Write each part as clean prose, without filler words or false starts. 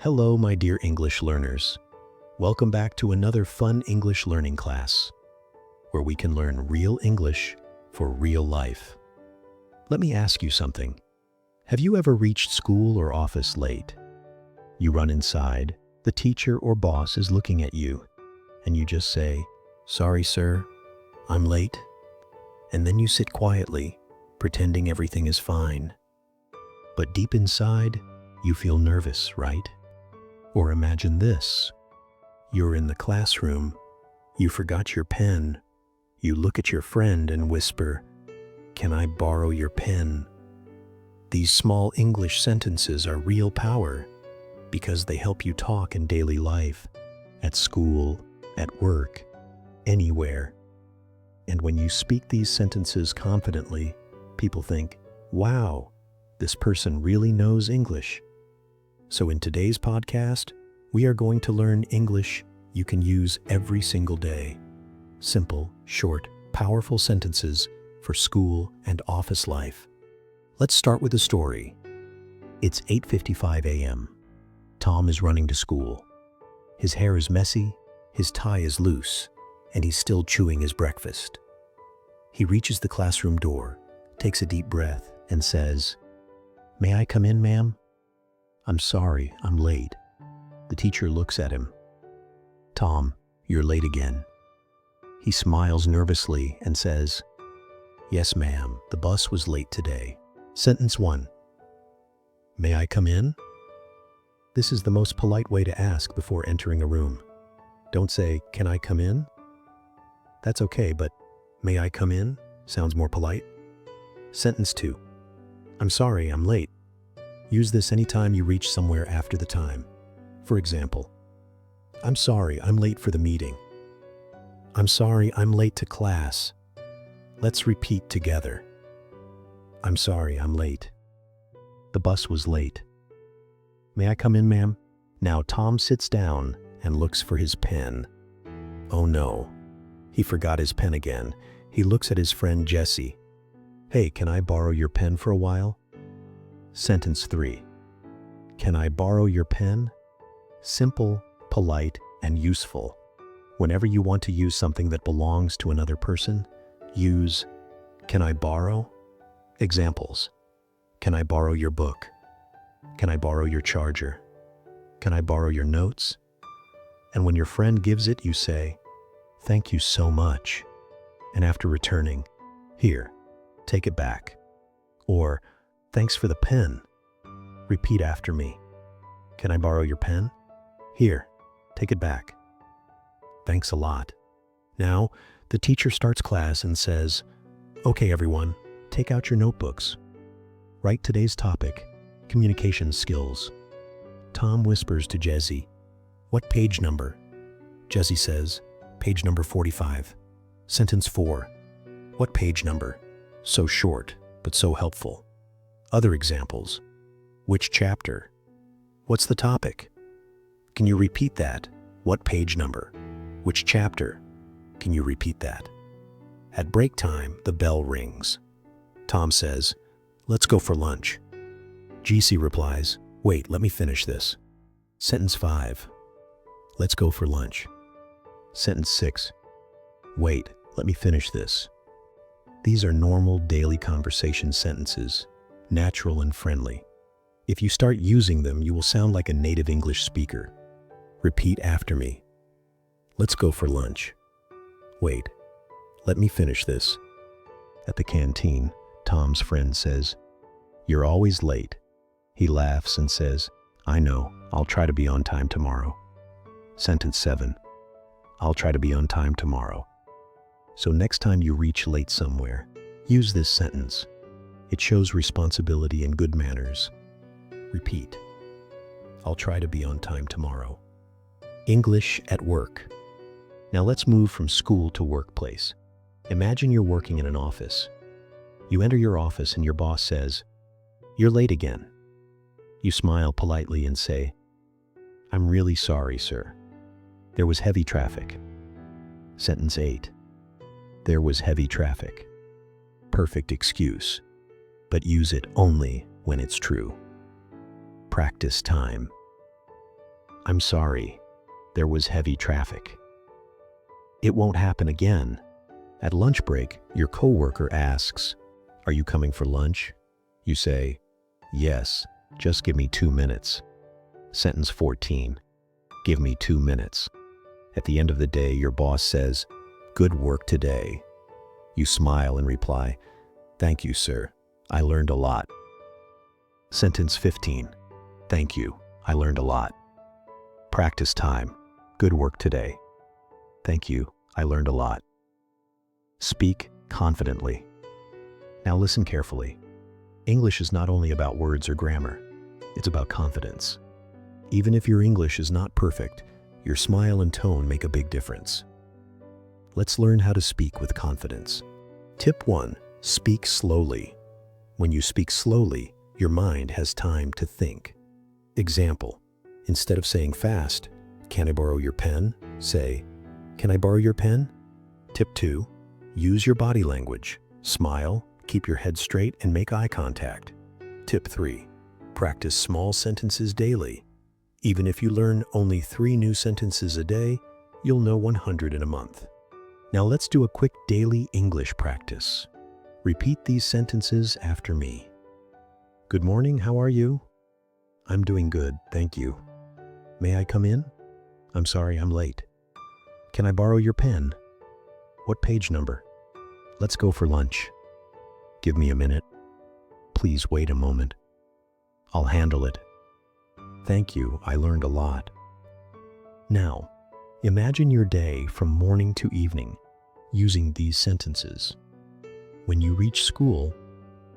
Hello, my dear English learners. Welcome back to another fun English learning class, where we can learn real English for real life. Let me ask you something. Have you ever reached school or office late? You run inside, the teacher or boss is looking at you, and you just say, "Sorry, sir, I'm late." And then you sit quietly, pretending everything is fine. But deep inside, you feel nervous, right? Or imagine this. You're in the classroom. You forgot your pen. You look at your friend and whisper, "Can I borrow your pen?" These small English sentences are real power because they help you talk in daily life, at school, at work, anywhere. And when you speak these sentences confidently, people think, "Wow, this person really knows English." So in today's podcast, we are going to learn English you can use every single day. Simple, short, powerful sentences for school and office life. Let's start with a story. It's 8:55 a.m. Tom is running to school. His hair is messy, his tie is loose, and he's still chewing his breakfast. He reaches the classroom door, takes a deep breath, and says, "May I come in, ma'am?" "I'm sorry, I'm late." The teacher looks at him. "Tom, you're late again." He smiles nervously and says, "Yes, ma'am, the bus was late today." Sentence 1. May I come in? This is the most polite way to ask before entering a room. Don't say, "Can I come in?" That's okay, but "May I come in?" sounds more polite. Sentence 2. I'm sorry, I'm late. Use this anytime you reach somewhere after the time. For example, "I'm sorry, I'm late for the meeting." "I'm sorry, I'm late to class." Let's repeat together. "I'm sorry, I'm late. The bus was late. May I come in, ma'am?" Now Tom sits down and looks for his pen. Oh no, he forgot his pen again. He looks at his friend Jesse. "Hey, can I borrow your pen for a while?" Sentence 3. Can I borrow your pen? Simple, polite, and useful. Whenever you want to use something that belongs to another person, use "Can I borrow?" Examples: Can I borrow your book? Can I borrow your charger? Can I borrow your notes? And when your friend gives it, you say, "Thank you so much." And after returning, "Here, take it back." Or, "Thanks for the pen." Repeat after me. Can I borrow your pen? Here, take it back. Thanks a lot. Now, the teacher starts class and says, "Okay, everyone, take out your notebooks. Write today's topic, communication skills." Tom whispers to Jesse, "What page number?" Jesse says, "Page number 45. Sentence 4. What page number? So short, but so helpful. Other examples. Which chapter? What's the topic? Can you repeat that? What page number? Which chapter? Can you repeat that? At break time, the bell rings. Tom says, "Let's go for lunch." Jesse replies, "Wait, let me finish this." Sentence 5. Let's go for lunch. Sentence 6. Wait, let me finish this. These are normal daily conversation sentences, natural and friendly. If you start using them, you will sound like a native English speaker. Repeat after me. Let's go for lunch. Wait, let me finish this. At the canteen, Tom's friend says, "You're always late." He laughs and says, "I know, I'll try to be on time tomorrow." Sentence 7. I'll try to be on time tomorrow. So next time you reach late somewhere, use this sentence. It shows responsibility and good manners. Repeat. I'll try to be on time tomorrow. English at work. Now let's move from school to workplace. Imagine you're working in an office. You enter your office and your boss says, "You're late again." You smile politely and say, "I'm really sorry, sir. There was heavy traffic." Sentence 8. There was heavy traffic. Perfect excuse, but use it only when it's true. Practice time. I'm sorry. There was heavy traffic. It won't happen again. At lunch break, your coworker asks, "Are you coming for lunch?" You say, "Yes, just give me 2 minutes." Sentence 14. Give me 2 minutes. At the end of the day, your boss says, "Good work today." You smile and reply, "Thank you, sir. I learned a lot." Sentence 15. Thank you. I learned a lot. Practice time. Good work today. Thank you. I learned a lot. Speak confidently. Now listen carefully. English is not only about words or grammar. It's about confidence. Even if your English is not perfect, your smile and tone make a big difference. Let's learn how to speak with confidence. Tip 1. Speak slowly. When you speak slowly, your mind has time to think. Example, instead of saying fast, "Can I borrow your pen?" say, "Can I borrow your pen?" Tip 2. Use your body language. Smile, keep your head straight, and make eye contact. Tip 3. Practice small sentences daily. Even if you learn only 3 new sentences a day, you'll know 100 in a month. Now let's do a quick daily English practice. Repeat these sentences after me. Good morning, how are you? I'm doing good, thank you. May I come in? I'm sorry, I'm late. Can I borrow your pen? What page number? Let's go for lunch. Give me a minute. Please wait a moment. I'll handle it. Thank you, I learned a lot. Now, imagine your day from morning to evening using these sentences. When you reach school,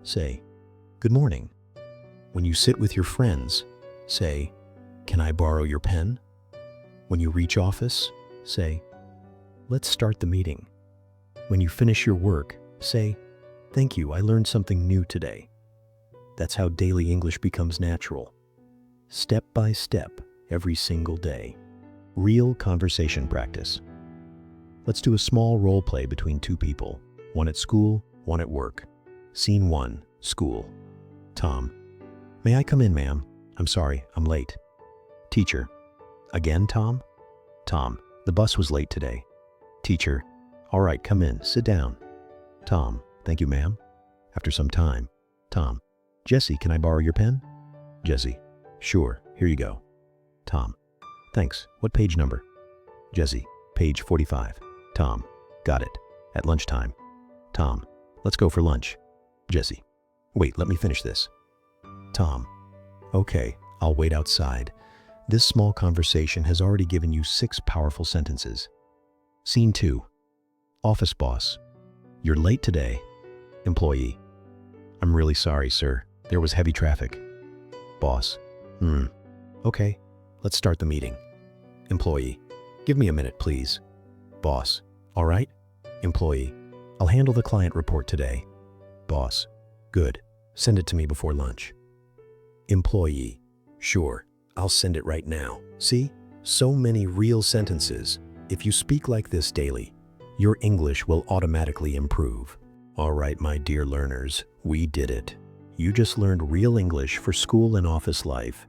say, "Good morning." When you sit with your friends, say, "Can I borrow your pen?" When you reach office, say, "Let's start the meeting." When you finish your work, say, "Thank you, I learned something new today." That's how daily English becomes natural. Step by step, every single day. Real conversation practice. Let's do a small role play between 2 people, one at school, one at work. Scene 1, school. Tom. May I come in, ma'am? I'm sorry, I'm late. Teacher. Again, Tom? Tom. The bus was late today. Teacher. All right, come in, sit down. Tom. Thank you, ma'am. After some time. Tom. Jesse, can I borrow your pen? Jesse. Sure, here you go. Tom. Thanks. What page number? Jesse. Page 45. Tom. Got it. At lunchtime. Tom. Let's go for lunch. Jesse. Wait, let me finish this. Tom. Okay, I'll wait outside. This small conversation has already given you 6 powerful sentences. Scene 2. Office boss. You're late today. Employee. I'm really sorry, sir. There was heavy traffic. Boss. Okay, let's start the meeting. Employee. Give me a minute, please. Boss. All right. Employee. I'll handle the client report today. Boss. Good. Send it to me before lunch. Employee. Sure, I'll send it right now. See? So many real sentences. If you speak like this daily, your English will automatically improve. All right, my dear learners, we did it. You just learned real English for school and office life.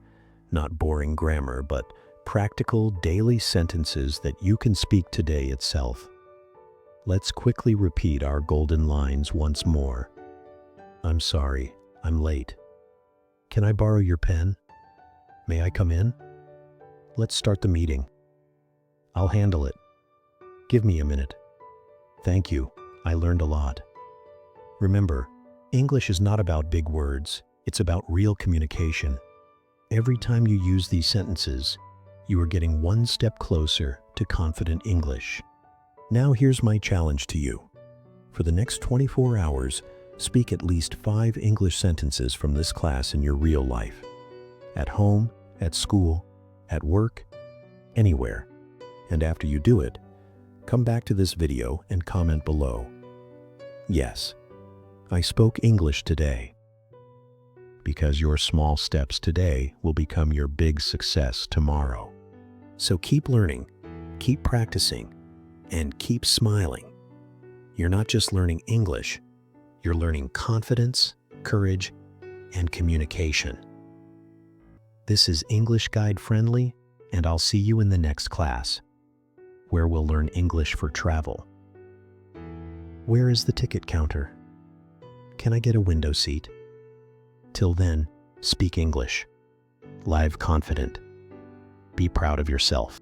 Not boring grammar, but practical daily sentences that you can speak today itself. Let's quickly repeat our golden lines once more. I'm sorry, I'm late. Can I borrow your pen? May I come in? Let's start the meeting. I'll handle it. Give me a minute. Thank you, I learned a lot. Remember, English is not about big words, it's about real communication. Every time you use these sentences, you are getting one step closer to confident English. Now here's my challenge to you. For the next 24 hours, speak at least 5 English sentences from this class in your real life. At home, at school, at work, anywhere. And after you do it, come back to this video and comment below. Yes, I spoke English today. Because your small steps today will become your big success tomorrow. So keep learning, keep practicing, and keep smiling. You're not just learning English, you're learning confidence, courage, and communication. This is English Guide Friendly, and I'll see you in the next class, where we'll learn English for travel. Where is the ticket counter? Can I get a window seat? Till then, speak English. Live confident. Be proud of yourself.